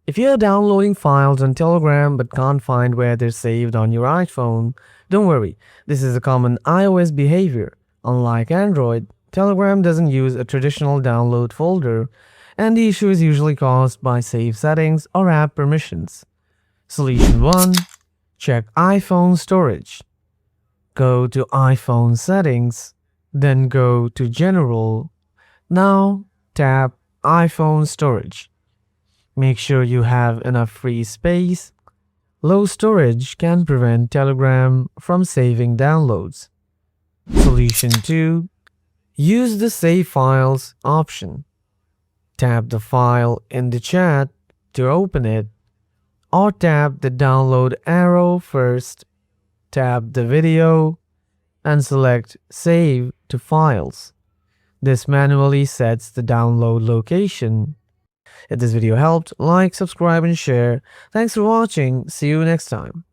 If you're downloading files on Telegram but can't find where they're saved on your iPhone, don't worry. This is a common iOS behavior. Unlike Android, Telegram doesn't use a traditional download folder, and the issue is usually caused by save settings or app permissions. Solution 1. Check iPhone storage. Go to iPhone settings, then go to General. Now tap iPhone storage. Make sure you have enough free space. Low storage can prevent Telegram from saving downloads. Solution 2. Use the Save Files option. Tap the file in the chat to open it, or tap the download arrow first. Tap the video and select Save to Files. This manually sets the download location. If this video helped, like, subscribe, and share. Thanks for watching. See you next time.